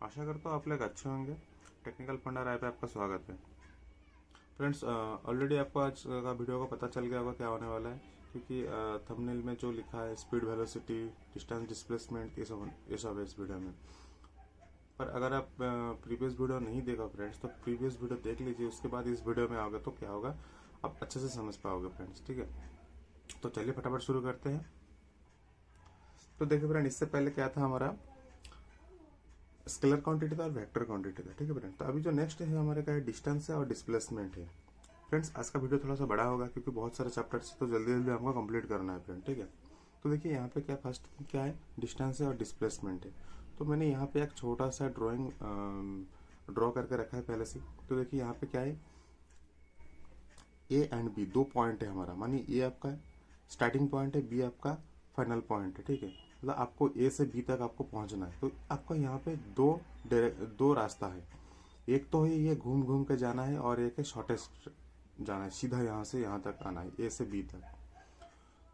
आशा करता हूँ आप लोग अच्छे होंगे। टेक्निकल फंडा राय पे आपका स्वागत है। फ्रेंड्स, ऑलरेडी आपको आज का वीडियो का पता चल गया होगा क्या होने वाला है, क्योंकि थंबनेल में जो लिखा है स्पीड, वेलोसिटी, डिस्टेंस, डिस्प्लेसमेंट, ये सब है इस वीडियो में। पर अगर आप प्रीवियस वीडियो नहीं देखा फ्रेंड्स, तो प्रीवियस वीडियो देख लीजिए, उसके बाद इस वीडियो में आओगे तो क्या होगा, आप अच्छे से समझ पाओगे फ्रेंड्स। ठीक है, तो चलिए फटाफट शुरू करते हैं। तो देखिए फ्रेंड, इससे पहले क्या था हमारा, स्केलर क्वांटिटी था और वेक्टर क्वांटिटी था। ठीक है फ्रेंड, तो अभी जो नेक्स्ट है हमारे का है डिस्टेंस है और डिस्प्लेसमेंट है। फ्रेंड्स, आज का वीडियो थोड़ा सा बड़ा होगा क्योंकि बहुत सारे चैप्टर्स तो जल्दी जल्दी हमको कंप्लीट करना है फ्रेंड। ठीक है, तो देखिए यहाँ पे क्या फर्स्ट क्या है, डिस्टेंस है और डिस्प्लेसमेंट है। तो मैंने यहाँ पे एक छोटा सा ड्राइंग ड्रॉ करके रखा है पहले से। तो देखिए यहाँ पे क्या है, ए एंड बी दो पॉइंट है हमारा, मानिए ए आपका स्टार्टिंग पॉइंट है, बी आपका फाइनल पॉइंट है। ठीक है, मतलब आपको ए से बी तक आपको पहुंचना है। तो आपका यहाँ पे दो रास्ता है। एक तो है ये घूम घूम के जाना है और एक है शॉर्टेस्ट जाना है, सीधा यहाँ से यहाँ तक आना है, ए से बी तक।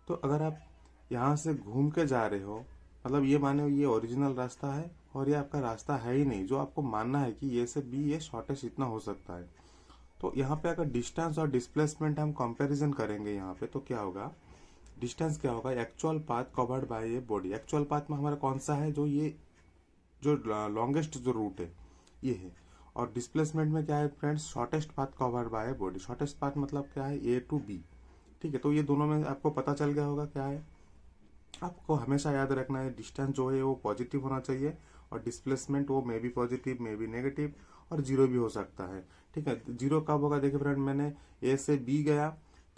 तो अगर आप यहाँ से घूम के जा रहे हो, मतलब ये माने ये ओरिजिनल रास्ता है और ये आपका रास्ता है ही नहीं, जो आपको मानना है कि ए से बी ये शॉर्टेस्ट इतना हो सकता है। तो यहाँ पे अगर डिस्टेंस और डिस्प्लेसमेंट हम कंपैरिजन करेंगे यहाँ पे, तो क्या होगा, डिस्टेंस क्या होगा, एक्चुअल पाथ कवर्ड बाय ये बॉडी। एक्चुअल पाथ में हमारा कौन सा है, जो ये जो लॉन्गेस्ट जो रूट है ये है। और डिस्प्लेसमेंट में क्या है friends, shortest path covered by body. Shortest path मतलब क्या है, ए टू बी। ठीक है, तो ये दोनों में आपको पता चल गया होगा क्या है। आपको हमेशा याद रखना है, डिस्टेंस जो है वो पॉजिटिव होना चाहिए और डिस्प्लेसमेंट वो may be positive, may be negative और जीरो भी हो सकता है। ठीक है, जीरो कब होगा, देखिए फ्रेंड, मैंने ए से बी गया,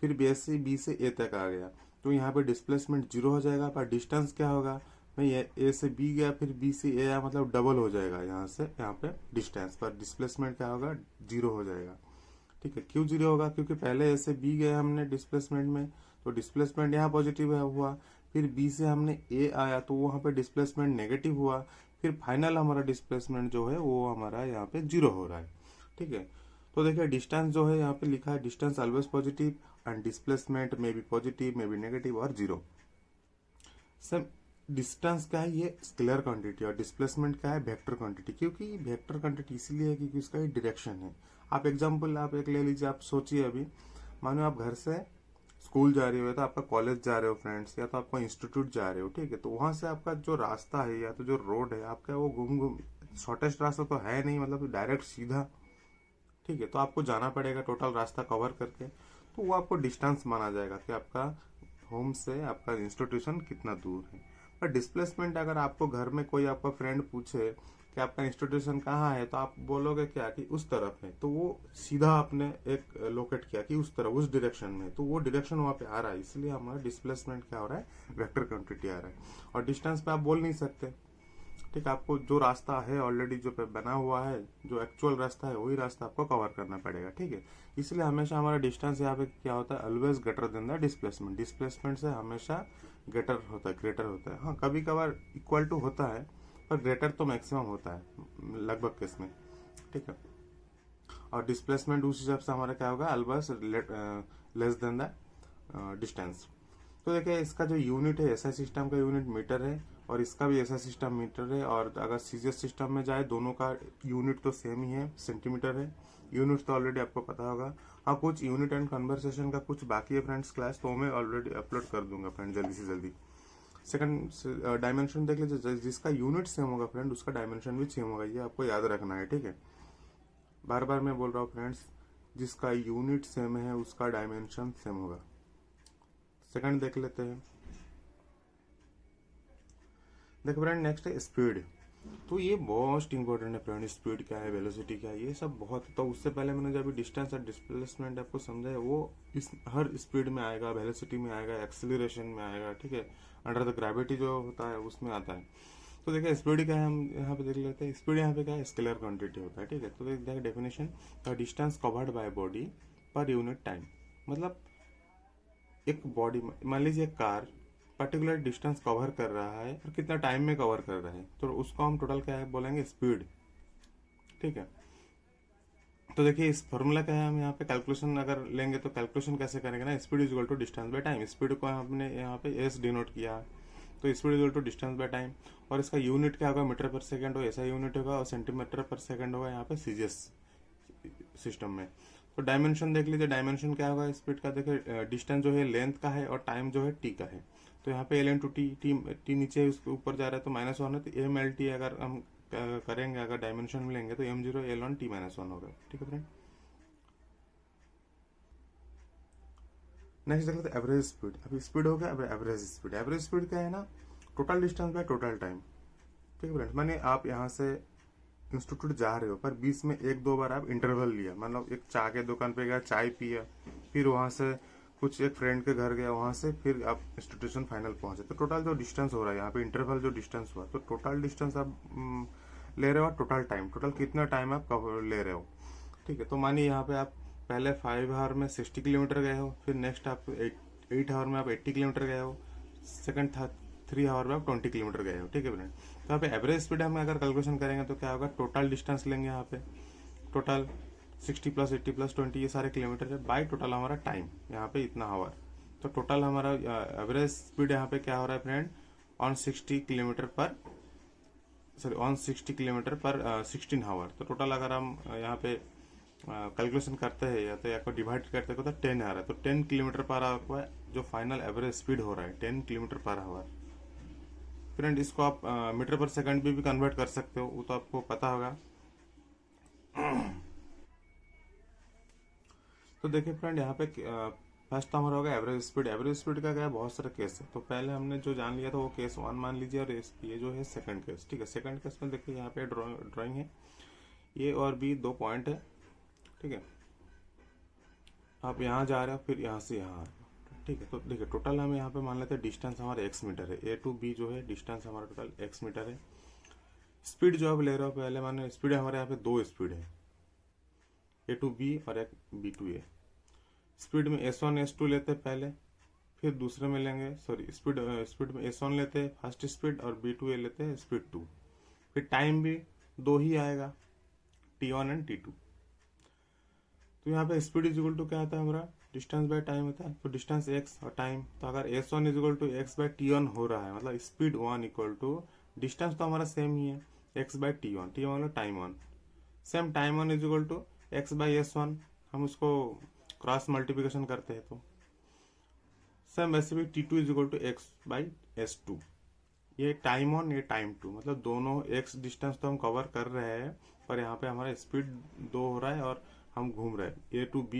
फिर बी से ए तक आ गया, तो यहाँ पे डिस्प्लेसमेंट जीरो हो जाएगा। पर डिस्टेंस क्या होगा, मैं ए से बी गया फिर बी से ए आया, मतलब डबल हो जाएगा यहाँ से यहाँ पे डिस्टेंस, पर डिस्प्लेसमेंट क्या होगा, जीरो हो जाएगा। ठीक है, क्यों जीरो होगा, क्योंकि पहले ए से बी गए हमने डिस्प्लेसमेंट में, तो डिस्प्लेसमेंट यहाँ पॉजिटिव हुआ। फिर बी से हमने ए आया तो वहां पे डिस्प्लेसमेंट नेगेटिव हुआ। फिर फाइनल हमारा डिस्प्लेसमेंट जो है वो हमारा यहाँ पे जीरो हो रहा है। ठीक है, तो देखिए डिस्टेंस जो है यहाँ पे लिखा है, distance always positive and displacement may be positive, may be negative और जीरो। सर, डिस्टेंस क्या है, ये स्केलर क्वांटिटी, और डिस्प्लेसमेंट क्या है, वेक्टर क्वांटिटी। क्योंकि वेक्टर क्वांटिटी इसीलिए है क्योंकि उसका डायरेक्शन है। आप एग्जांपल आप एक ले लीजिए, आप सोचिए अभी, मानो आप घर से स्कूल जा रहे हो, या तो आपका कॉलेज जा रहे हो फ्रेंड्स, या तो आपका इंस्टीट्यूट जा रहे हो। ठीक है, तो वहां से आपका जो रास्ता है या तो जो रोड है आपका, वो घूम घूम, शॉर्टेस्ट रास्ता तो है नहीं, मतलब डायरेक्ट सीधा। ठीक है, तो आपको जाना पड़ेगा टोटल रास्ता कवर करके, तो वो आपको डिस्टेंस माना जाएगा कि आपका होम से आपका इंस्टीट्यूशन कितना दूर है। पर डिस्प्लेसमेंट, अगर आपको घर में कोई आपका फ्रेंड पूछे कि आपका इंस्टीट्यूशन कहाँ है, तो आप बोलोगे क्या कि उस तरफ है, तो वो सीधा आपने एक लोकेट किया कि उस तरफ, उस डायरेक्शन में, तो वो डायरेक्शन वहाँ पे आ रहा है, इसलिए हमारा डिस्प्लेसमेंट क्या हो रहा है, वेक्टर क्वांटिटी आ रहा है। और डिस्टेंस पे आप बोल नहीं सकते। ठीक है, आपको जो रास्ता है ऑलरेडी जो पे बना हुआ है, जो एक्चुअल रास्ता है, वही रास्ता आपको कवर करना पड़ेगा। ठीक है, इसलिए हमेशा हमारा डिस्टेंस यहाँ पे क्या होता है, always greater than the displacement. Displacement से हमेशा ग्रेटर होता है, ग्रेटर होता है। हाँ, कभी कभार इक्वल टू होता है, पर ग्रेटर तो मैक्सिमम होता है लगभग केस में। ठीक है, और डिस्प्लेसमेंट उस हिसाब से हमारा क्या होगा, always less than the distance. तो देखिए, इसका जो यूनिट है, एसआई सिस्टम का यूनिट मीटर है और इसका भी एसआई सिस्टम मीटर है। और अगर सीजीएस सिस्टम में जाए, दोनों का यूनिट तो सेम ही है, सेंटीमीटर है। यूनिट तो ऑलरेडी आपको पता होगा। हाँ, कुछ यूनिट एंड कन्वर्सेशन का कुछ बाकी है फ्रेंड्स क्लास, तो मैं ऑलरेडी अपलोड कर दूंगा फ्रेंड जल्दी से जल्दी। सेकंड डायमेंशन देख लीजिए, जिसका यूनिट सेम होगा फ्रेंड उसका डायमेंशन भी सेम होगा, ये आपको याद रखना है। ठीक है, बार बार मैं बोल रहा हूँ फ्रेंड्स, जिसका यूनिट सेम है उसका डायमेंशन सेम होगा। सेकंड देख लेते हैं। देखो फ्रेंड, नेक्स्ट है स्पीड। तो ये मोस्ट इंपॉर्टेंट है फ्रेंड, स्पीड क्या है, वेलोसिटी क्या है, ये सब बहुत। तो उससे पहले मैंने जब डिस्टेंस और डिस्प्लेसमेंट आपको समझाया, वो इस हर स्पीड में आएगा, वेलोसिटी में आएगा, एक्सेलरेशन में आएगा। ठीक है, अंडर द ग्रेविटी जो होता है उसमें आता है। तो देखिए स्पीड क्या है, हम यहाँ पे देख लेते हैं। स्पीड यहाँ पे क्या है, स्केलर क्वांटिटी होता है। ठीक है, तो देखिए definition, the distance covered by body पर यूनिट टाइम। मतलब एक बॉडी, मान लीजिए कार पर्टिकुलर डिस्टेंस कवर कर रहा है और कितना टाइम में कवर कर रहा है, तो उसको हम टोटल क्या है बोलेंगे, स्पीड। ठीक है, तो देखिए इस फॉर्मूला क्या है, हम यहाँ पे कैलकुलेशन अगर लेंगे तो कैलकुलेशन कैसे करेंगे ना, speed is equal to distance by time. Speed को हमने यहाँ पे एस डिनोट किया, तो speed equal to distance by time. और इसका यूनिट क्या होगा, मीटर पर सेकेंड हो, ऐसा यूनिट होगा, और सेंटीमीटर पर सेकेंड होगा यहाँ पे सीजीएस सिस्टम में। तो डायमेंशन देख लीजिए, डायमेंशन क्या होगा स्पीड का, देखिए डिस्टेंस जो है लेंथ का है और टाइम जो है टी का है। तो यहाँ पे एल इंटू टी, टी नीचे उसके ऊपर जा रहा है तो -1 है, तो एम एल टी अगर हम करेंगे, अगर डायमेंशन में लेंगे तो m0 l1 t-1 होगा। ठीक है फ्रेंड। नेक्स्ट देख लेते हैं एवरेज स्पीड। अभी स्पीड हो गया, अब एवरेज स्पीड। एवरेज स्पीड क्या है ना, total distance by total time. ठीक है फ्रेंड, माने आप यहाँ से इंस्टीट्यूट जा रहे हो पर बीच में 1-2 बार आप इंटरवल लिया, मतलब एक चाय के दुकान पे गया, चाय पिया, फिर वहां से कुछ एक फ्रेंड के घर गया, वहां से फिर आप इंस्टीट्यूशन फाइनल पहुंचे, तो टोटल जो डिस्टेंस हो रहा है यहाँ पे इंटरवल जो डिस्टेंस हुआ, तो टोटल डिस्टेंस आप ले रहे हो, टोटल टाइम, टोटल कितना टाइम आप ले रहे हो। ठीक है, तो मानिए यहाँ पे आप पहले 5 आवर में 60 किलोमीटर गए हो, फिर नेक्स्ट आप 8 आवर में आप 80 किलोमीटर गए हो, सेकंड 3 आवर में आप 20 किलोमीटर गए हो। ठीक है फ्रेंड। तो यहाँ पे एवरेज स्पीड हम अगर कैलकुलेशन करेंगे तो क्या होगा, टोटल डिस्टेंस लेंगे यहाँ पे, टोटल 60 + 80 + 20 ये सारे किलोमीटर है, बाई टोटल हमारा टाइम यहाँ पे इतना आवर। तो टोटल हमारा एवरेज स्पीड यहाँ पे क्या हो रहा है फ्रेंड, ऑन 60 किलोमीटर पर 16 आवर। तो टोटल अगर हम यहाँ पे कैलकुलेशन करते हैं या तो या को डिवाइड करते हैं तो 10 आ रहा है, तो 10 किलोमीटर पर आवर जो फाइनल एवरेज स्पीड हो रहा है 10 किलोमीटर पर आवर। फ्रेंड इसको आप मीटर पर सेकंड भी कन्वर्ट कर सकते हो, वो तो आपको पता होगा। तो देखिए फ्रेंड यहाँ पे फर्स्ट तो हमारा होगा एवरेज स्पीड। एवरेज स्पीड का क्या है, बहुत सारे केस है, तो पहले हमने जो जान लिया था वो केस 1 मान लीजिए, और ये जो है सेकंड केस। ठीक है, सेकंड केस में देखिए यहाँ पे ड्राइंग है, ए और बी 2 पॉइंट है। ठीक है, आप यहाँ जा रहे हो, फिर यहाँ से यहाँ आ रहे हो। ठीक है, तो देखिए टोटल हम यहाँ पे मान लेते हैं डिस्टेंस हमारा x मीटर है, ए टू बी जो है डिस्टेंस हमारा टोटल x मीटर है। स्पीड जो आप ले रहे हो, पहले माने स्पीड हमारे यहाँ पे 2 स्पीड है, ए टू बी और एक बी टू ए। स्पीड में S1 S2 लेते हैं पहले, फिर दूसरे में लेंगे, सॉरी स्पीड में S1 लेते हैं फर्स्ट स्पीड, और B2A लेते हैं स्पीड 2। फिर टाइम भी 2 ही आएगा, T1 एंड T2। तो यहाँ पे स्पीड इज इक्वल टू क्या आता है हमारा, डिस्टेंस बाय टाइम होता है, तो डिस्टेंस x और टाइम। तो अगर S1 is equal to x by T1 हो रहा है, मतलब स्पीड 1 इक्वल टू डिस्टेंस तो हमारा सेम ही है x बाय T1, T1 मतलब time 1, same time 1 is equal to x by S1, हम उसको क्रॉस मल्टीप्लिकेशन करते हैं तो सेम वैसे भी T2 is equal to x by S2। ये टाइम 1 ये टाइम 2, मतलब दोनों x डिस्टेंस तो हम कवर कर रहे हैं, पर यहाँ पे हमारा स्पीड 2 हो रहा है और हम घूम रहे हैं, A टू B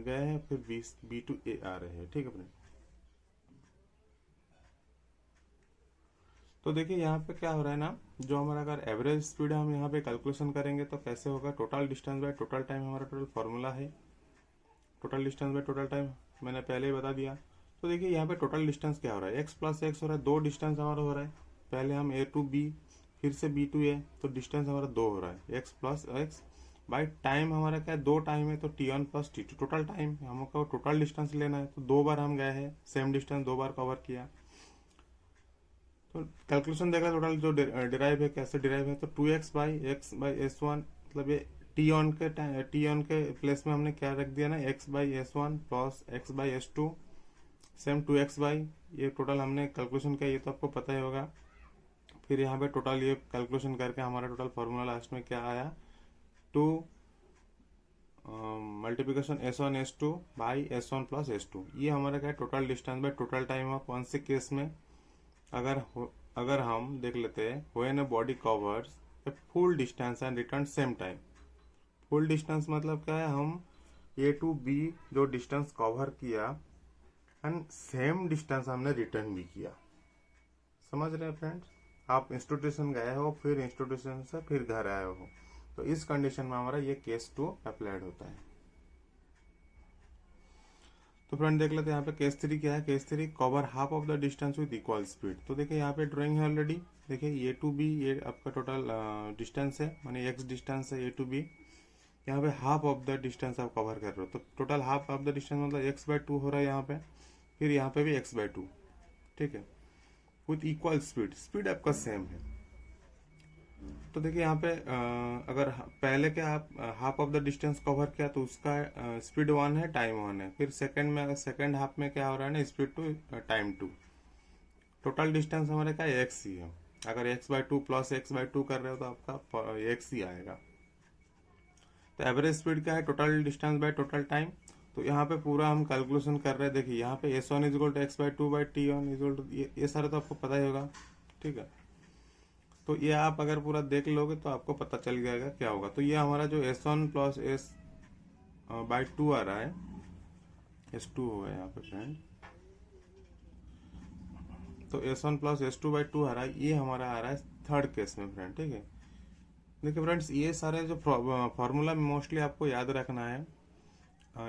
गए हैं, फिर B टू A आ रहे हैं। ठीक है फ्रेंड, तो देखिए यहाँ पे क्या हो रहा है ना, जो हमारा अगर एवरेज स्पीड हम यहाँ पे कैलकुलेशन करेंगे तो कैसे होगा, total distance by total time हमारा टोटल फॉर्मूला है, total distance by total time मैंने पहले ही बता दिया। तो देखिए यहाँ पे टोटल डिस्टेंस क्या हो रहा है, x प्लस x हो रहा है, 2 डिस्टेंस हमारा हो रहा है, पहले हम A टू B फिर से B टू A, तो डिस्टेंस हमारा 2 हो रहा है, x plus x by time हमारा क्या है, 2 टाइम है, तो T1 plus T2 total time, हमको टोटल डिस्टेंस लेना है, तो 2 बार हम गए हैं, सेम डिस्टेंस 2 बार कवर किया। तो कैलकुलेशन देखा टोटल जो डिराइव है, कैसे डिराइव है, तो 2x बाई S1, मतलब ये टी ऑन के प्लेस में हमने क्या रख दिया ना, x by S1 plus x by S2 same 2x by, ये टोटल हमने कैलकुलेशन किया, ये तो आपको पता ही होगा। फिर यहाँ पे टोटल ये कैलकुलेशन करके हमारा टोटल फॉर्मूला लास्ट में क्या आया, 2 multiplication S1 S2 by S1 plus S2, ये हमारा क्या है total distance by total time of कौन से केस में, अगर हम देख लेते हैं when a body covers a full distance and return same time. Full distance मतलब क्या है, हम A टू B जो डिस्टेंस कवर किया एंड सेम डिस्टेंस हमने रिटर्न भी किया। समझ रहे हैं फ्रेंड्स, आप इंस्टीट्यूशन गए हो, फिर इंस्टीट्यूशन से फिर घर आए हो, तो इस कंडीशन में हमारा ये केस 2 अप्लाइड होता है। तो फ्रेंड देख लेते हैं यहाँ पे केस 3 क्या है, case 3 cover half of the distance with equal speed. तो देखिए यहाँ पे ड्राइंग है ऑलरेडी, देखिए A टू B ये आपका टोटल डिस्टेंस है, माने x डिस्टेंस है A टू B, यहाँ पे हाफ ऑफ द डिस्टेंस आप कवर कर रहे हो, तो total half of the distance मतलब x बाय 2 हो रहा है यहाँ पे, फिर यहाँ पे भी x बाय 2। ठीक है, विथ इक्वल स्पीड, स्पीड आपका सेम है। तो देखिए यहाँ पे अगर पहले के आप half of the distance cover किया तो उसका स्पीड 1 है, टाइम 1 है, फिर सेकंड हाफ में क्या हो रहा है ना, स्पीड 2 टाइम 2। टोटल डिस्टेंस हमारे का एक्स ही है। अगर x/2 प्लस x/2 कर रहे हो तो आपका x ही आएगा। तो एवरेज स्पीड क्या है, total distance by total time. तो यहाँ पे पूरा हम कैलकुलेशन कर रहे हैं। देखिए यहाँ पे s1 equal to x/2/t1 equal to, ये सारा तो आपको पता ही होगा, ठीक है। तो ये आप अगर पूरा देख लोगे तो आपको पता चल जाएगा क्या होगा। तो ये हमारा जो s1 प्लस s/2 आ रहा है, s2 होगा यहाँ पे फ्रेंड। तो s1 प्लस s2/2 आ रहा है, ये हमारा आ रहा है थर्ड केस में फ्रेंड, ठीक है। देखिए फ्रेंड्स, ये सारे जो फॉर्मूला मोस्टली आपको याद रखना है।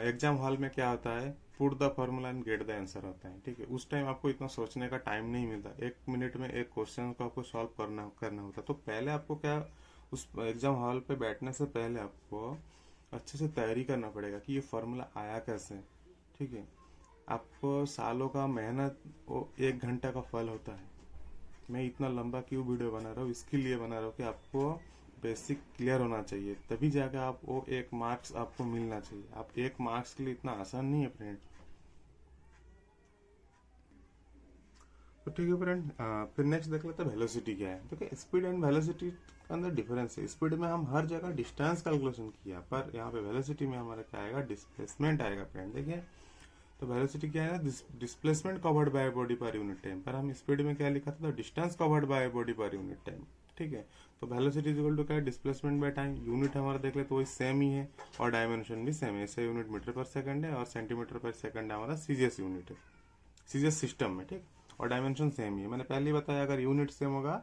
एग्जाम हॉल में क्या होता है, put the formula and get the answer होता है, ठीक है। उस टाइम आपको इतना सोचने का टाइम नहीं मिलता, 1 मिनट में एक क्वेश्चन को आपको सॉल्व करना होता। तो पहले आपको क्या, उस एग्जाम हॉल पे बैठने से पहले आपको अच्छे से तैयारी करना पड़ेगा कि ये फॉर्मूला आया कैसे, ठीक है। आपको सालों का मेहनत वो 1 घंटा का फल होता है। मैं इतना लंबा क्यों वीडियो बना रहा हूँ, इसके लिए बना रहा हूँ कि आपको बेसिक क्लियर होना चाहिए, तभी जाकर आप वो 1 मार्क्स आपको मिलना चाहिए। आप 1 मार्क्स के लिए इतना आसान नहीं है फ्रेंड। तो ठीक है फ्रेंड, फिर नेक्स्ट देख लेते हैं वेलोसिटी क्या है। देखिए स्पीड एंड वेलोसिटी के अंदर डिफरेंस है। स्पीड में हम हर जगह डिस्टेंस कैलकुलेशन किया, पर यहाँ पे वेलोसिटी में हमारा क्या आएगा, डिस्प्लेसमेंट आएगा फ्रेंड। देखिए तो वेलोसिटी क्या है ना, डिस्प्लेसमेंट कवर्ड बाय बॉडी पर यूनिट टाइम। पर हम स्पीड में क्या लिखा था, डिस्टेंस कवर्ड बाय बॉडी पर यूनिट टाइम, ठीक है। तो वेलोसिटी इक्वल टू क्या है, डिस्प्लेसमेंट बाय टाइम। यूनिट हमारा देख ले तो वही सेम ही है, और डायमेंशन भी सेम है। ऐसे यूनिट मीटर पर सेकंड है और सेंटीमीटर पर सेकंड हमारा सीजीएस यूनिट है, सीजीएस सिस्टम में, ठीक। और डायमेंशन सेम ही है। मैंने पहले ही बताया, अगर यूनिट सेम होगा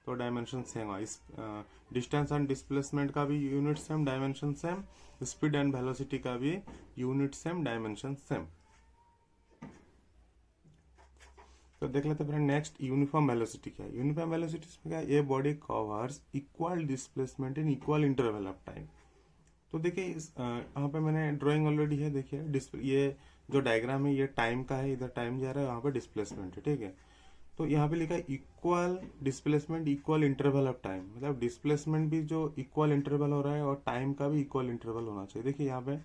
तो डायमेंशन सेम होगा। इस डिस्टेंस एंड डिस्प्लेसमेंट का भी unit same, dimension same. Speed and velocity का भी यूनिट सेम, डायमेंशन सेम। तो देख लेते हैं फ्रेंड नेक्स्ट, यूनिफॉर्म वेलोसिटी क्या है। यूनिफॉर्म वेलोसिटी में क्या है, ये body covers equal displacement in equal interval of time. तो देखिए यहाँ पे मैंने ड्राइंग ऑलरेडी है, देखिए ये जो डायग्राम है ये टाइम का है, इधर टाइम जा रहा है, यहाँ पे डिस्प्लेसमेंट है, ठीक है। तो यहाँ पे लिखा है equal displacement equal interval of time, मतलब डिस्प्लेसमेंट भी जो इक्वल इंटरवल हो रहा है और टाइम का भी इक्वल इंटरवल होना चाहिए। देखिए यहाँ पे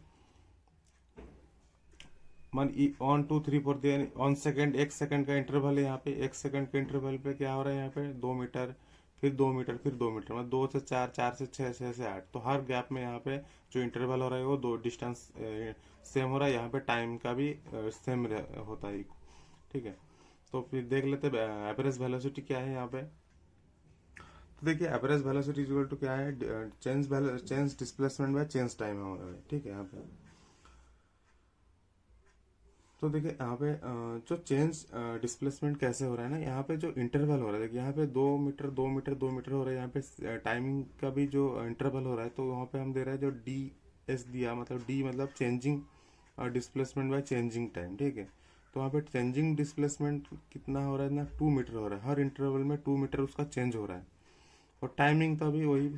1 2 3 4 दिया, 1 सेकेंड, 1 सेकेंड का इंटरवल है यहाँ पे। 1 सेकेंड के इंटरवल पे क्या हो रहा है, यहाँ पे 2 मीटर, फिर 2 मीटर, फिर 2 मीटर, मतलब 2 से 4, 4 से 6, 6 से 8। तो हर गैप में यहाँ पे जो इंटरवल हो रहा है वो दो डिस्टेंस सेम हो रहा है। यहाँ पे टाइम का भी सेम होता है, ठीक है। तो फिर देख लेते हैं एवरेज वेलोसिटी क्या है यहाँ पे। तो देखिए एवरेज वेलोसिटी इक्वल टू क्या है, change displacement by change time है, ठीक है। यहाँ पे तो देखिए यहाँ पे जो चेंज डिस्प्लेसमेंट कैसे हो रहा है ना, यहाँ पे जो इंटरवल हो रहा है, देखिए यहाँ पे 2 मीटर 2 मीटर 2 मीटर हो रहा है। यहाँ पे टाइमिंग का भी जो इंटरवल हो रहा है, तो वहाँ पे हम दे रहे हैं जो डी एस दिया, मतलब डी मतलब changing displacement by changing time, ठीक है। तो वहाँ पे चेंजिंग डिस्प्लेसमेंट कितना हो रहा है ना, 2 मीटर हो रहा है। हर इंटरवल में 2 मीटर उसका चेंज हो रहा है, और टाइमिंग का भी वही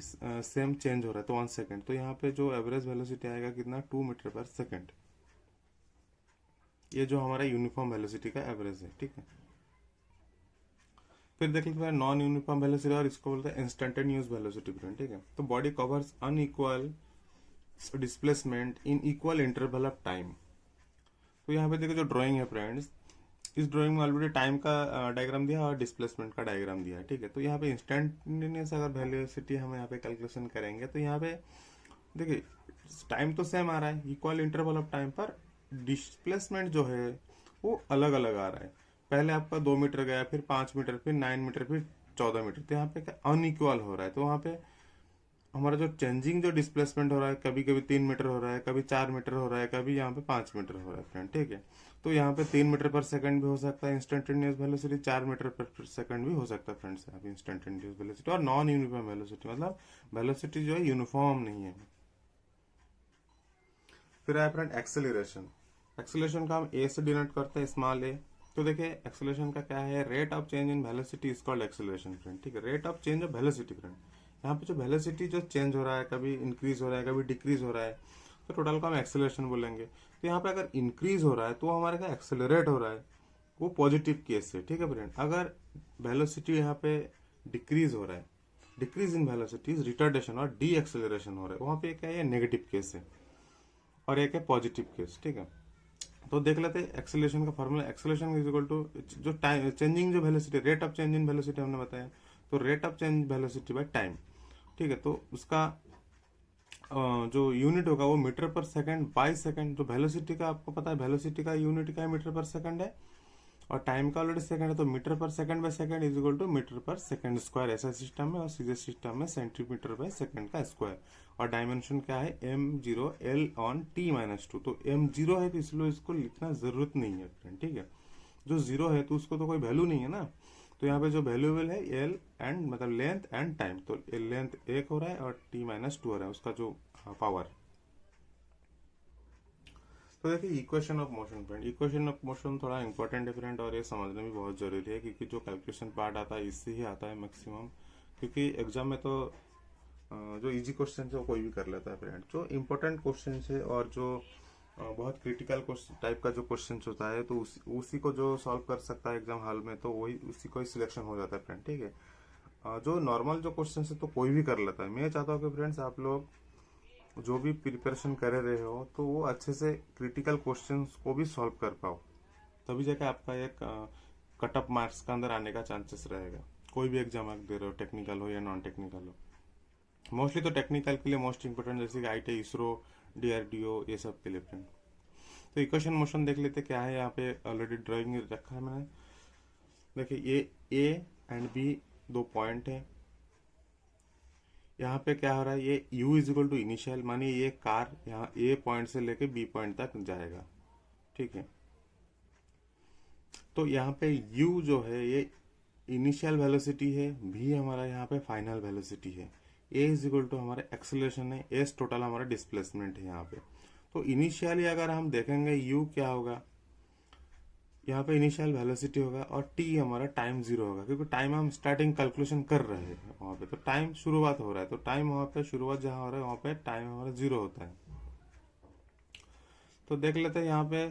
सेम चेंज हो रहा है, तो 1 सेकेंड। तो यहाँ पे जो एवरेज वेलोसिटी आएगा कितना, 2 मीटर पर सेकेंड। ये जो हमारा यूनिफॉर्म वेलोसिटी का एवरेज है, ठीक है। फिर देख लेते हैं नॉन यूनिफॉर्म वेलोसिटी, और इसको बोलते हैं इंस्टेंटेनियस वेलोसिटी, ठीक है। तो body covers unequal displacement in equal interval of time. तो यहाँ पे देखो जो ड्राइंग है फ्रेंड्स, इस ड्राइंग में ऑलरेडी टाइम का डायग्राम दिया और डिस्प्लेसमेंट का डायग्राम दिया है, ठीक है। तो यहाँ पे इंस्टेंटेनियस अगर वेलोसिटी हम यहाँ पे कैलकुलेशन करेंगे, तो यहाँ पे देखिए टाइम तो सेम आ रहा है, इक्वल इंटरवल ऑफ टाइम, पर डिस्प्लेसमेंट जो है वो अलग अलग आ रहा है। पहले आपका 2 मीटर गया, फिर 5 मीटर, फिर 9 मीटर, फिर 14 मीटर। तो यहाँ पे क्या अनइक्वल हो रहा है। तो वहाँ पे हमारा जो चेंजिंग जो डिस्प्लेसमेंट हो रहा है, कभी कभी 3 मीटर हो रहा है, कभी 4 मीटर हो रहा है, कभी यहाँ पे 5 मीटर हो रहा है फ्रेंड, ठीक है। तो यहाँ पे 3 मीटर पर सेकंड भी हो सकता है instantaneous velocity, 4 metre per second भी हो सकता है फ्रेंड्स यहाँ पे इंस्टेंटेनियस वेलोसिटी। और नॉन यूनिफॉर्म वेलोसिटी मतलब वेलोसिटी जो है यूनिफॉर्म नहीं है। फिर आया फ्रेंड एक्सेलरेशन। एक्सेलरेशन का हम ए से डिनोट करते हैं, स्मॉल ए। तो देखिए एक्सेलरेशन का क्या है, rate of change in velocity is called acceleration friend, ठीक है। Rate of change of velocity friend, यहाँ पे जो वेलोसिटी जो चेंज हो रहा है, कभी इंक्रीज हो रहा है, कभी डिक्रीज हो रहा है, तो टोटल को हम एक्सेलरेशन बोलेंगे। तो यहाँ पे अगर इंक्रीज हो रहा है तो हमारे क्या एक्सेलरेट हो रहा है, वो पॉजिटिव केस है, ठीक है फ्रेंड। अगर वेलोसिटी यहाँ पे डिक्रीज हो रहा है, decrease in velocity is retardation और डी एक्सेलरेशन हो रहा है, वहाँ पे क्या है नेगेटिव केस है, और एक है पॉजिटिव केस, ठीक है। तो देख लेते हैं एक्सेलरेशन का formula. Acceleration is equal to जो टाइम चेंजिंग जो velocity, rate of change in velocity हमने बताया, तो rate of change velocity by time. ठीक है, तो उसका जो यूनिट होगा वो metre per second by second. जो वेलोसिटी का आपको पता है, वेलोसिटी का यूनिट क्या है, मीटर पर सेकंड है, और टाइम का ऑलरेडी सेकंड है, तो metre per second by second is equal to metre per second square. ऐसा सिस्टम में, और सीधे सिस्टम में सेंटीमीटर बाय सेकंड का स्क्वायर। और डायमेंशन क्या है, m0 l ऑन t-2। तो m0 है तो इसलिए इसको लिखना जरूरत नहीं है फ्रेंड। ठीक है, जो जीरो है तो उसको तो कोई वैल्यू नहीं है ना, तो यहाँ पे जो वैल्यूएबल है एल एंड मतलब लेंथ एंड टाइम, तो लेंथ 1 हो रहा है और t-2 हो रहा है उसका जो पावर। तो देखिए equation of motion friend, equation of motion थोड़ा इंपॉर्टेंट है फ्रेंड, और ये समझना भी बहुत जरूरी है, क्योंकि जो कैलकुलेशन पार्ट आता है इससे ही आता है मैक्सिमम। क्योंकि एग्जाम में तो जो इजी क्वेश्चन है वो कोई भी कर लेता है फ्रेंड। जो इम्पोर्टेंट क्वेश्चन है और जो बहुत क्रिटिकल टाइप का जो क्वेश्चन होता है, तो उसी को जो सॉल्व कर सकता है एग्जाम हॉल में, तो वही उसी को ही सिलेक्शन हो जाता है फ्रेंड। ठीक है, जो नॉर्मल जो क्वेश्चन है तो कोई भी कर लेता है। मैं चाहता हूँ कि फ्रेंड्स आप लोग जो भी प्रिपरेशन कर रहे हो तो वो अच्छे से क्रिटिकल क्वेश्चंस को भी सॉल्व कर पाओ, तभी जाके आपका एक कट ऑफ मार्क्स का अंदर आने का चांसेस रहेगा। कोई भी एग्जाम आप दे रहे हो, टेक्निकल हो या नॉन टेक्निकल हो। मोस्टली तो टेक्निकल के लिए मोस्ट इंपोर्टेंट, जैसे कि IIT, इसरो, DRDO, ये सब के लिए फ्रेंड। तो इक्वेशन मोशन देख लेते क्या है। यहाँ पे ऑलरेडी ड्राइंग रखा है मैंने। देखिए ये ए एंड बी दो पॉइंट है। यहाँ पे क्या हो रहा है, ये u is equal to initial, मानिए ये कार यहाँ ए पॉइंट से लेके बी पॉइंट तक जाएगा। ठीक है, तो यहाँ पे u जो है ये इनिशियल वेलोसिटी है, v हमारा यहाँ पे फाइनल वेलोसिटी है, a इज इक्वल टू हमारा एक्सेलरेशन है, s टोटल हमारा डिस्प्लेसमेंट है यहाँ पे। तो इनिशियली अगर हम देखेंगे u क्या होगा, यहाँ पे इनिशियल वेलोसिटी होगा, और t हमारा टाइम जीरो होगा, क्योंकि टाइम हम स्टार्टिंग कैलकुलेशन कर रहे हैं वहाँ पे, तो टाइम शुरुआत हो रहा है, तो टाइम वहाँ पे शुरुआत जहाँ हो रहा है वहाँ पे टाइम हमारा जीरो होता है। तो देख लेते हैं यहाँ पे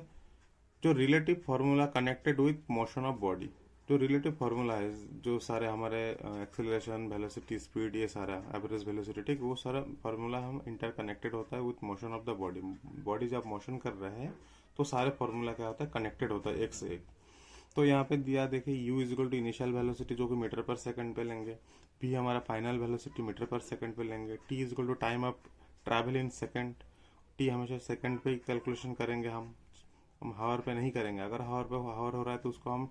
जो relative formula connected with motion of body. जो रिलेटिव फार्मूला है, जो सारे हमारे एक्सेलरेशन, वेलोसिटी, स्पीड, ये सारा एवरेज वेलोसिटी, ठीक, वो सारा फार्मूला हम इंटरकनेक्टेड होता है with motion of the body. Body जब मोशन कर रहे हैं तो सारे फार्मूला क्या होता है, कनेक्टेड होता है एक से एक। तो यहाँ पे दिया देखिए u is equal to initial velocity जो कि मीटर पर सेकंड पे लेंगे, v हमारा final velocity metre per second पे लेंगे, t is equal to time of travel in second, t हमेशा सेकंड पे ही कैलकुलेशन करेंगे हम हावर पे नहीं करेंगे। अगर हावर पे हावर हो रहा है तो उसको हम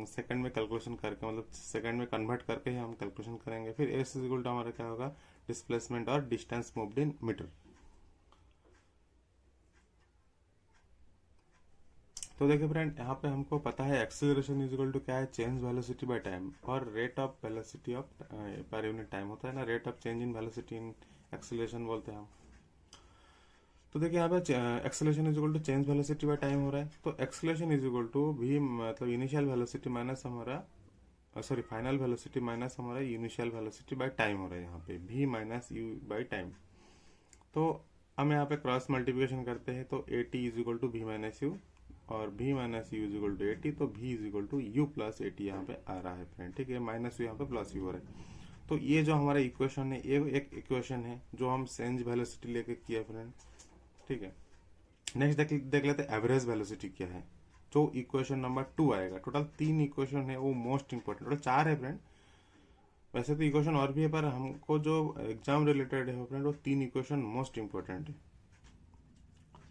सेकंड में कैलकुलेशन करके, मतलब सेकंड में कन्वर्ट करके ही हम कैलकुलेशन करेंगे। फिर s इज इक्वल टू हमारा क्या होगा, डिस्प्लेसमेंट और डिस्टेंस मूव्ड इन मीटर। तो देखिए फ्रेंड, यहाँ पे हमको पता है एक्सेलरेशन इज इक्वल टू क्या है, चेंज वेलोसिटी बाय टाइम, और rate of velocity of per unit time होता है ना, rate of change in velocity in acceleration बोलते हैं हम। तो देखिए यहाँ पे acceleration is equal to change velocity by time हो रहा है, तो acceleration is equal to v मतलब इनिशियल वेलोसिटी माइनस हमारा सॉरी फाइनल वेलोसिटी माइनस हमारा इनिशियल वेलोसिटी बाय टाइम हो रहा है, यहाँ पे v minus you by time. तो हम यहाँ पे क्रॉस मल्टीप्लिकेशन करते हैं, तो at is equal to v minus u, और v minus u is equal to a t, तो v is equal to you plus a t यहाँ पे आ रहा है फ्रेंड। ठीक है, माइनस यू यहाँ पे प्लस यू हो रहा है। तो ये जो हमारा इक्वेशन है, ये एक इक्वेशन है जो हम चेंज वेलोसिटी लेके किया फ्रेंड। ठीक है, नेक्स्ट देख लेते हैं एवरेज वेलोसिटी क्या है, जो इक्वेशन नंबर 2 आएगा। टोटल 3 इक्वेशन है, वो मोस्ट इंपोर्टेंट, टोटल 4 है फ्रेंड। वैसे तो इक्वेशन और भी है, पर हमको जो एग्जाम रिलेटेड है फ्रेंड, वो 3 इक्वेशन मोस्ट इंपोर्टेंट है।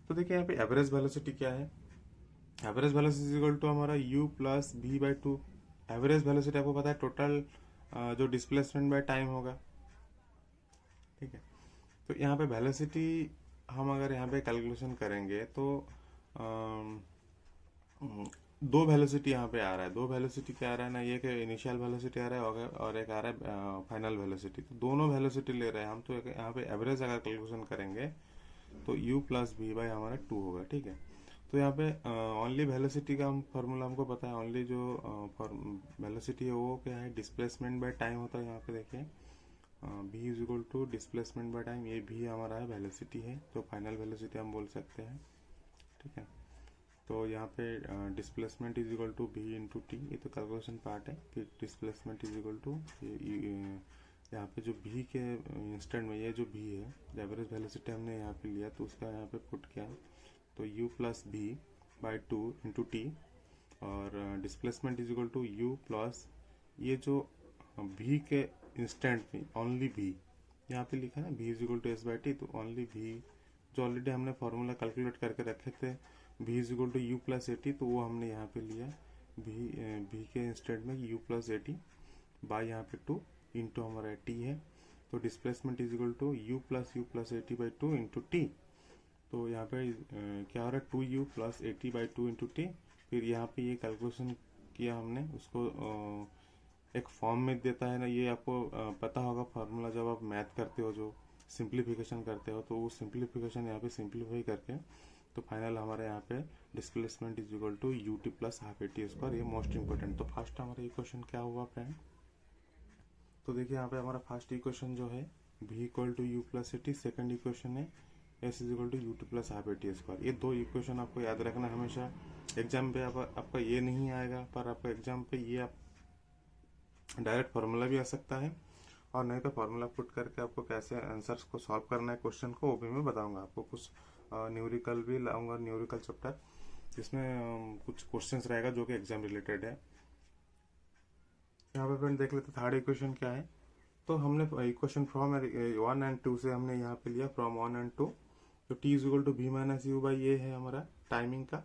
तो देखिए यहाँ पे एवरेज वेलोसिटी क्या है, एवरेज वेलोसिटी इक्वल टू हमारा u plus v by two. Average velocity आपको पता है टोटल जो डिस्प्लेसमेंट बाय टाइम होगा। ठीक है, तो यहाँ पे वेलोसिटी हम अगर यहाँ पे कैलकुलेशन करेंगे तो दो वेलोसिटी यहाँ पे आ रहा है। दो वेलोसिटी क्या आ रहा है ना, ये कि इनिशियल वेलोसिटी आ रहा है और एक आ रहा है फाइनल वेलोसिटी। तो दोनों वेलोसिटी ले रहे हैं हम, तो यहाँ पे एवरेज अगर कैलकुलेशन करेंगे तो u प्लस v बाई हमारा 2 होगा। ठीक है, तो यहाँ पे ओनली वेलोसिटी का हम फार्मूला हमको पता है, ओनली जो वेलोसिटी है वो क्या है, डिस्प्लेसमेंट बाय टाइम होता है। यहाँ पे देखिए v is equal to displacement by time, ये v हमारा है वेलोसिटी है, तो फाइनल वेलोसिटी हम बोल सकते हैं। ठीक है, तो यहाँ पे displacement is equal to v into t, ये तो कैलकुलेशन पार्ट है। फिर डिस्प्लेसमेंट इज इक्वल टू यहाँ पे जो v के इंस्टेंट में ये जो v है, एवरेज वेलोसिटी हमने यहाँ पे लिया तो उसका यहाँ पे पुट किया, तो u plus v by 2 into T, और displacement is equal to you plus ये जो भी के इंस्टेंट में ओनली भी यहाँ पे लिखा है ना, v is equal to s by t, तो ओनली भी जो ऑलरेडी हमने फॉर्मूला कैलकुलेट करके रखे थे v is equal to you plus a t, तो वो हमने यहाँ पे लिया भी के इंस्टेंट में u plus a t by यहाँ पे 2 इंटू हमारा टी है, तो displacement is equal to you plus a t by 2 into t, तो यहाँ पे क्या हो रहा है 2u plus 80 by 2 into T. फिर यहाँ पे ये कैलकुलेशन किया हमने, उसको एक फॉर्म में देता है ना, ये आपको पता होगा फार्मूला, जब आप मैथ करते हो जो सिंप्लीफिकेशन करते हो, तो वो सिंप्लीफिकेशन यहाँ पे सिंप्लीफाई करके तो फाइनल हमारे यहाँ पे displacement is equal to u t plus half a t square, ये मोस्ट इंपॉर्टेंट। तो फर्स्ट हमारा इक्वेशन क्या हुआ फ्रेंड, तो देखिए यहाँ पे हमारा फर्स्ट इक्वेशन जो है v equal to you plus a t, second equation है s is equal to u t plus half a t square. ये दो इक्वेशन आपको याद रखना हमेशा, एग्जाम पे आपका ये नहीं आएगा, पर आपका एग्जाम पे ये आप डायरेक्ट फार्मूला भी आ सकता है, और नहीं तो फार्मूला पुट करके आपको कैसे आंसर्स को सॉल्व करना है क्वेश्चन को, वो भी मैं बताऊंगा आपको। कुछ न्यूरिकल भी लाऊंगा, न्यूरिकल चैप्टर जिसमें कुछ क्वेश्चंस रहेगा जो कि एग्जाम रिलेटेड है। यहाँ पे फ्रेंड देख लेते थर्ड इक्वेशन क्या है, तो हमने इक्वेशन फ्रॉम 1 एंड 2 से हमने यहाँ पे लिया फ्रॉम 1 एंड 2, तो t is equal to v minus u by ये है हमारा टाइमिंग का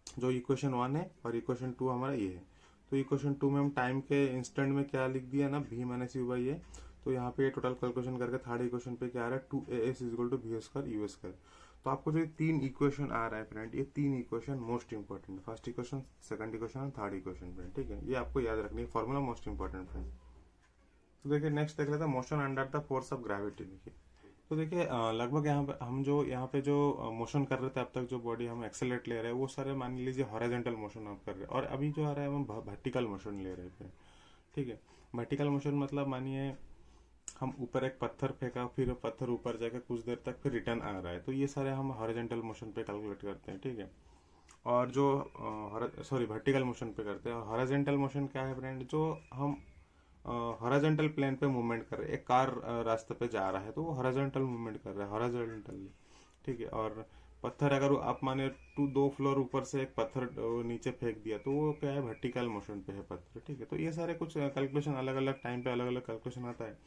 जो इक्वेशन 1 है, और इक्वेशन 2 हमारा ये है। तो इक्वेशन 2 में हम टाइम के इंस्टेंट में क्या लिख दिया ना, v माइनस यू बाई ये, तो यहाँ पे टोटल कैलकुलेशन करके थर्ड इक्वेशन पे क्या आ रहा है 2as is equal to v square u square. तो आपको जो तीन इक्वेशन आ रहा है फ्रेंड, ये तीन equation most important, first equation, second equation और थर्ड इक्वेशन फ्रेंड, ठीक है, ये आपको याद रखनी है, फॉर्मूला मोस्ट इंपॉर्टेंट फ्रेंड। तो देखिए नेक्स्ट देख लेते हैं motion under the force of gravity. देखिए तो देखिए लगभग यहाँ पे जो मोशन कर रहे थे अब तक, जो बॉडी हम एक्सेलरेट ले रहे हैं, वो सारे मान लीजिए हॉरिजॉन्टल मोशन आप कर रहे हैं, और अभी जो आ रहा है हम वर्टिकल मोशन ले रहे हैं, ठीक है। वर्टिकल मोशन मतलब मानिए हम ऊपर एक पत्थर फेंका, फिर पत्थर ऊपर जाकर कुछ देर तक फिर रिटर्न आ रहा है, तो ये सारे हम हॉरिजॉन्टल मोशन पे कैलकुलेट करते हैं, ठीक है। और जो वर्टिकल मोशन पे करते हैं। और हॉरिजॉन्टल मोशन क्या है फ्रेंड, जो हम हॉरिजॉन्टल प्लेन पे मूवमेंट कर रहे हैं, एक कार रास्ते पे जा रहा है तो वो हॉरिजॉन्टल मूवमेंट कर रहा है, हॉरिजॉन्टली, ठीक है। और पत्थर अगर आप माने 2 फ्लोर ऊपर से एक पत्थर नीचे फेंक दिया, तो वो क्या है वर्टिकल मोशन पे है पत्थर, ठीक है। तो ये सारे कुछ कैलकुलेशन अलग अलग टाइम पे अलग अलग कैलकुलेशन आता है।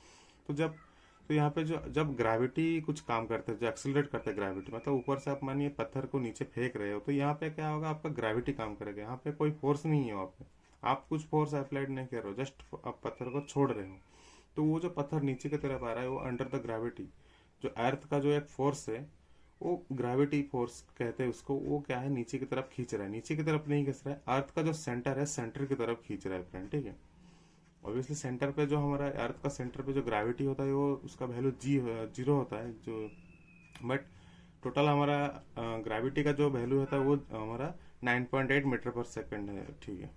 तो यहाँ पे जो जब ग्रेविटी कुछ काम करते हैं, जो एक्सेलरेट करते हैं ग्रेविटी, मतलब ऊपर से आप मानिए पत्थर को नीचे फेंक रहे हो, तो यहाँ पे क्या होगा, आपका ग्रेविटी काम करेगा, यहाँ पे कोई फोर्स नहीं है वहाँ पे, आप कुछ फोर्स अप्लाइड नहीं कर रहे हो, जस्ट आप पत्थर को छोड़ रहे हो। तो वो जो पत्थर नीचे की तरफ आ रहा है, वो अंडर द ग्रेविटी, जो अर्थ का जो एक फोर्स है, वो ग्रेविटी फोर्स कहते हैं उसको, वो क्या है नीचे की तरफ खींच रहा है, नीचे की तरफ नहीं खींच रहा है, अर्थ का जो सेंटर है सेंटर की तरफ खींच रहा है फ्रेंड, ठीक है। ऑब्वियसली सेंटर पे जो हमारा अर्थ का सेंटर पे जो ग्रेविटी होता है, वो उसका वैल्यू जीरो होता है, जो बट टोटल हमारा ग्रेविटी का जो वैल्यू होता है वो हमारा 9.8 मीटर पर सेकंड है, ठीक है,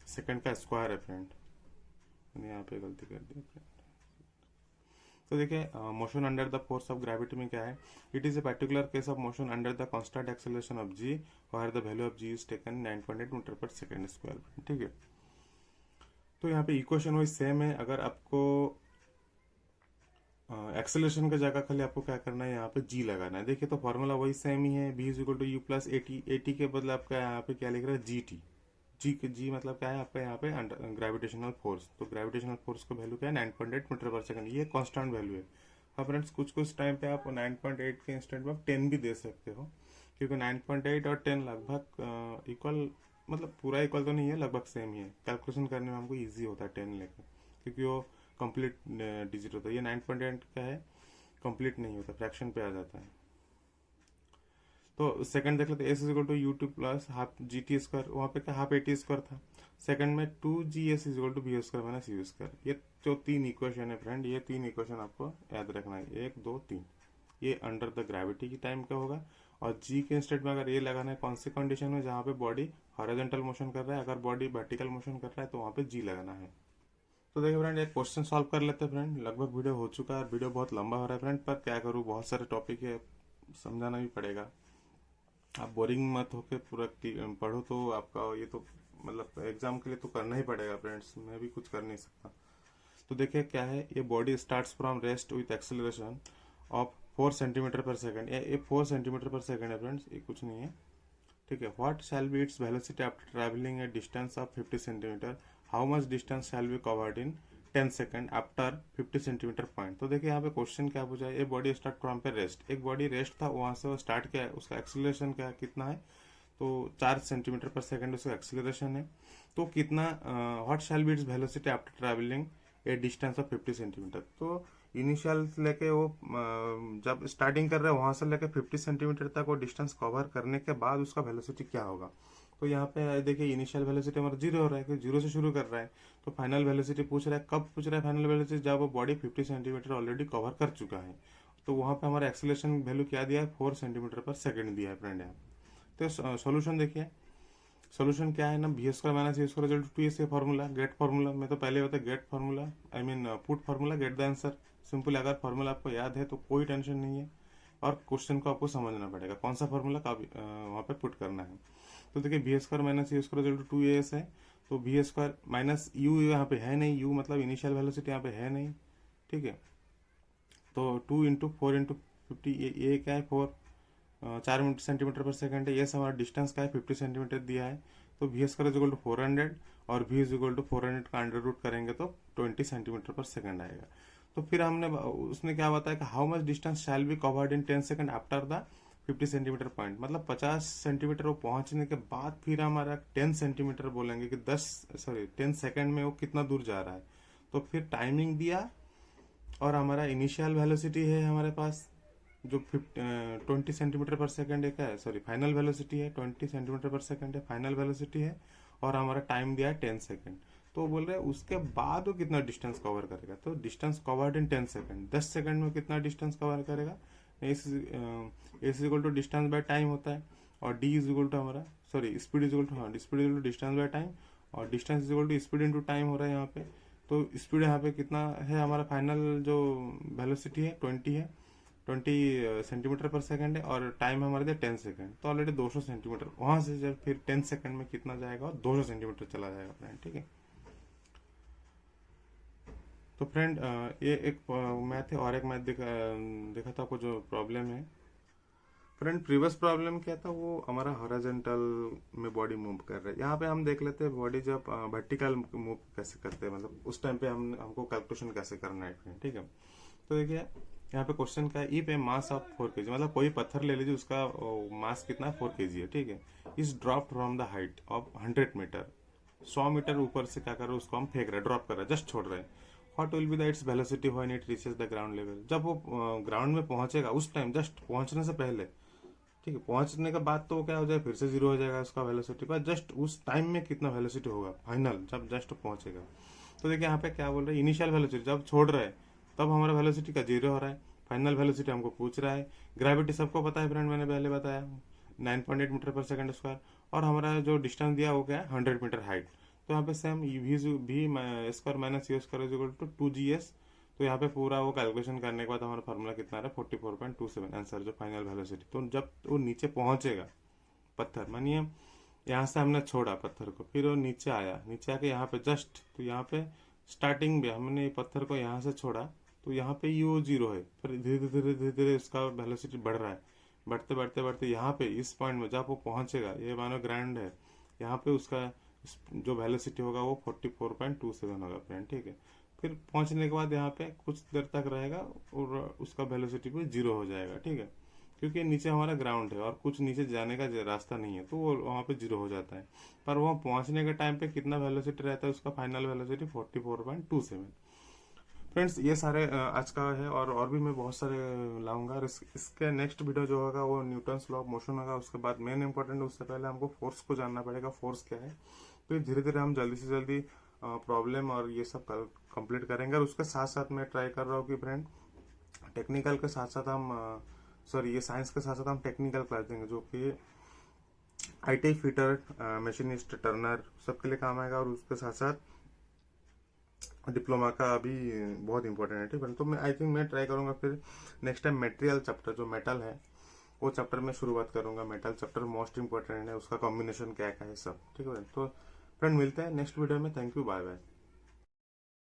सेकंड का स्क्वायर है फ्रेंड, मैंने यहाँ पे गलती कर दी फ्रेंड। तो देखिए motion under the force of gravity में क्या है, it is a particular case of motion under the constant acceleration of g, where the value of g is taken 9.8 metre per second square, ठीक है। तो यहाँ पे इक्वेशन वही same है, अगर आपको एक्सेलरेशन का जगह खाली आपको क्या करना है, यहाँ पे जी लगाना है। देखिए तो फॉर्मूला वही सेम ही है, v is equal to you plus a t के बदले आपका यहाँ पे क्या लिख रहा है, जी टी, जी मतलब क्या है आपका यहाँ पे ग्रेविटेशनल फोर्स, तो ग्रेविटेशनल फोर्स का वैल्यू क्या है 9.8 मीटर पर सेकंड, ये कांस्टेंट वैल्यू है। हाँ फ्रेंड्स, कुछ टाइम पे आप 9.8 के इंस्टेंट में आप 10 भी दे सकते हो, क्योंकि 9.8 और 10 लगभग इक्वल, मतलब पूरा इक्वल तो नहीं है, लगभग सेम ही है, कैलकुलेशन करने में हमको ईजी होता है 10 लेकर, क्योंकि वो कंप्लीट डिजिट होता है। ये 9.8 क्या है, कंप्लीट नहीं होता, फ्रैक्शन पे आ जाता है। तो सेकंड देख लेते, s is equal to u t plus half g t square, वहाँ पे क्या हाफ ए टी स्क्वायर था। सेकंड में 2gS is equal to v square minus you square. ये जो तीन इक्वेशन है फ्रेंड, ये तीन इक्वेशन आपको याद रखना है, 1 2 3, ये अंडर द ग्रेविटी की टाइम का होगा। और जी के इंस्टेड में अगर ये लगाना है कौन सी कंडीशन में, जहाँ पे बॉडी हॉरिजॉन्टल मोशन कर रहा है, अगर बॉडी वर्टिकल मोशन कर रहा है तो वहाँ पे जी लगाना है। तो देखिए फ्रेंड, एक क्वेश्चन सॉल्व कर लेते हैं फ्रेंड, लगभग वीडियो हो चुका है, वीडियो बहुत लंबा हो रहा है फ्रेंड, पर क्या करूँ, बहुत सारे टॉपिक है, समझाना भी पड़ेगा। आप बोरिंग मत होके पूरा पढ़ो, तो आपका ये तो मतलब एग्जाम के लिए तो करना ही पड़ेगा फ्रेंड्स, मैं भी कुछ कर नहीं सकता। तो देखिए क्या है, ये body starts from rest with acceleration of 4 centimetre पर सेकंड, ये 4 सेंटीमीटर पर सेकंड है फ्रेंड्स, ये कुछ नहीं है, ठीक है। What shall be its velocity after travelling A distance of 50 centimetre, how much distance shall be covered in 10 second after 50 centimetre point. तो देखिए यहाँ पे क्वेश्चन क्या पूछा है, ए बॉडी स्टार्ट फ्रॉम पे रेस्ट, एक बॉडी रेस्ट था वहां से वो स्टार्ट किया है, उसका एक्सीलरेशन क्या कितना है, तो 4 सेंटीमीटर पर सेकंड उसका एक्सीलरेशन है। तो कितना, what shall be its velocity after travelling A distance of 50 centimetre. तो इनिशियल लेके वो जब स्टार्टिंग कर रहे हैं वहां से लेके 50 सेंटीमीटर तक वो डिस्टेंस कवर करने के बाद उसका वेलोसिटी क्या होगा। तो यहाँ पे देखिए इनिशियल वेलोसिटी हमारा 0 हो रहा है, क्योंकि 0 से शुरू कर रहा है। तो फाइनल वेलोसिटी पूछ रहा है, कब पूछ रहा है फाइनल वेलोसिटी, जब वो बॉडी 50 सेंटीमीटर ऑलरेडी कवर कर चुका है। तो वहां पे हमारा एक्सीलरेशन वैल्यू क्या दिया है, 4 सेंटीमीटर पर सेकेंड दिया है फ्रेंड यहाँ। तो सोल्यूशन देखिए, सोल्यूशन क्या है ना, v square minus a square equal to 2 से फॉर्मूला, गेट फॉर्मूला में तो पहले होता है gate formula, I mean put formula get the answer. Simple, अगर फॉर्मूला आपको याद है तो कोई टेंशन नहीं है, और क्वेश्चन को आपको समझना पड़ेगा कौन सा फॉर्मूला का वहाँ पे पुट करना है। तो देखिए v square minus a square equal to 2as है, तो बी स्क्वायर माइनस यू यहाँ पे है नहीं, यू मतलब इनिशियल वेलोसिटी यहाँ पे है नहीं, ठीक है। तो 2 इंटू 4 इंटू 50, ये क्या है 4, 4 सेंटीमीटर पर सेकंड है। ये हमारा डिस्टेंस का है 50 सेंटीमीटर दिया है। तो v square is equal to 400 और वी इज इक्वल टू 400 का अंडर रूट करेंगे तो 20 सेंटीमीटर पर सेकंड आएगा। तो फिर हमने उसने क्या बताया कि how much distance shall be covered in 10 second after the 50 centimetre point, मतलब 50 सेंटीमीटर वो पहुंचने के बाद फिर हमारा 10 सेंटीमीटर बोलेंगे कि 10 सेकंड में वो कितना दूर जा रहा है। तो फिर टाइमिंग दिया और हमारा इनिशियल वेलोसिटी है हमारे पास जो 20 सेंटीमीटर पर सेकंड है, क्या है सॉरी फाइनल वेलोसिटी है 20 सेंटीमीटर पर सेकंड है, फाइनल वेलोसिटी है, और हमारा टाइम दिया है 10 सेकंड। तो बोल रहे हैं उसके बाद वो कितना डिस्टेंस कवर करेगा, तो distance covered in 10 second, 10 second में कितना डिस्टेंस कवर करेगा। S is equal to distance by time होता है, और डी इज इक्वल टू हमारा sorry speed is equal to, हाँ speed is equal to distance by time, और distance is equal to speed into time हो रहा है यहाँ पे। तो स्पीड यहाँ पे कितना है, हमारा फाइनल जो वेलोसिटी है 20 सेंटीमीटर पर सेकंड है, और टाइम हमारे दिया 10 सेकंड। तो ऑलरेडी 200 सेंटीमीटर वहां से जब फिर 10 सेकंड में कितना जाएगा, 200 सेंटीमीटर चला जाएगा फ्रेंड, ठीक है। तो फ्रेंड ये एक मैथ है, और एक मैथ देखा था आपको जो प्रॉब्लम है फ्रेंड। प्रीवियस प्रॉब्लम क्या था, वो हमारा हॉरिजॉन्टल में बॉडी मूव कर रहा है। यहाँ पे हम देख लेते हैं बॉडी जब वर्टिकल मूव कैसे करते हैं, मतलब उस टाइम पे हमको कैलकुलेशन कैसे करना है फ्रेंड, ठीक है। तो देखिए यहाँ पे क्वेश्चन क्या है, ई पे मास ऑफ 4 kg, मतलब कोई पत्थर ले लीजिए उसका मास कितना है 4 kg है, ठीक है। इस drop from the height of 100 metre, 100 metre ऊपर से क्या कर रहे हैं उसको हम फेंक रहे हैं, ड्रॉप कर रहे हैं, जस्ट छोड़ रहे हैं। What will be the its velocity when it reaches the ground level, जब वो ग्राउंड में पहुंचेगा उस टाइम, जस्ट पहुंचने से पहले, ठीक है, पहुंचने के बाद तो क्या हो जाएगा, फिर से 0 हो जाएगा उसका वेलोसिटी, पर जस्ट उस टाइम में कितना वेलोसिटी होगा फाइनल जब जस्ट पहुंचेगा। तो देखिए यहाँ पे क्या बोल रहे हैं, इनिशियल वेलोसिटी जब छोड़ रहे हैं तब हमारा वेलोसिटी का 0 हो रहा है, फाइनल वेलोसिटी हमको पूछ रहा है। ग्रेविटी सबको पता है फ्रेंड, मैंने पहले बताया 9.8 मीटर पर सेकंड स्क्वायर, और हमारा जो डिस्टेंस दिया वो क्या है 100 मीटर हाइट। तो यहाँ पे same V square minus you square is equal to 2GS। तो यहाँ पे पूरा वो कैलकुलेशन करने के बाद हमारा फार्मूला कितना आ रहा है 44.27 आंसर जो फाइनल वेलोसिटी। तो जब वो नीचे पहुंचेगा पत्थर, मानिए यहाँ से हमने छोड़ा पत्थर को, फिर वो नीचे आया, नीचे आके यहाँ पे जस्ट, तो यहाँ पे स्टार्टिंग में हमने पत्थर को यहाँ से छोड़ा, तो यहाँ पे यू 0 है, फिर धीरे धीरे धीरे धीरे धीरे उसका वेलोसिटी बढ़ रहा है, बढ़ते बढ़ते बढ़ते यहाँ पे इस पॉइंट में जब वो पहुंचेगा, ये मानो ग्राउंड है, यहाँ पे उसका जो वेलोसिटी होगा वो 44.27 होगा फ्रेंड, ठीक है। फिर पहुंचने के बाद यहाँ पे कुछ देर तक रहेगा और उसका वेलोसिटी भी 0 हो जाएगा, ठीक है, क्योंकि नीचे हमारा ग्राउंड है और कुछ नीचे जाने का रास्ता नहीं है, तो वो वहाँ पे 0 हो जाता है। पर वहाँ पहुंचने के टाइम पे कितना वेलोसिटी रहता है, उसका फाइनल वेलोसिटी 44.27। फ्रेंड्स ये सारे आज का है, और भी मैं बहुत सारे लाऊंगा। इसके नेक्स्ट वीडियो जो होगा वो न्यूटन्स लॉ ऑफ मोशन होगा। उसके बाद मेन इंपॉर्टेंट, उससे पहले हमको फोर्स को जानना पड़ेगा, फोर्स क्या है। तो धीरे धीरे हम जल्दी से जल्दी प्रॉब्लम और ये सब कंप्लीट करेंगे। और उसके साथ साथ मैं ट्राई कर रहा हूँ कि फ्रेंड टेक्निकल के साथ साथ हम ये साइंस के साथ साथ हम टेक्निकल क्लास देंगे, जो कि IT फिटर, मशीनिस्ट, टर्नर सबके लिए काम आएगा। और उसके साथ साथ डिप्लोमा का भी बहुत इंपॉर्टेंट है, ठीक है। तो मैं आई थिंक मैं ट्राई करूंगा फिर नेक्स्ट टाइम मटेरियल चैप्टर, जो मेटल है वो चैप्टर में शुरुआत करूंगा। मेटल चैप्टर मोस्ट इंपॉर्टेंट है, उसका कॉम्बिनेशन क्या क्या है सब, ठीक है। तो फ्रेंड मिलते हैं नेक्स्ट वीडियो में। Thank you, bye bye.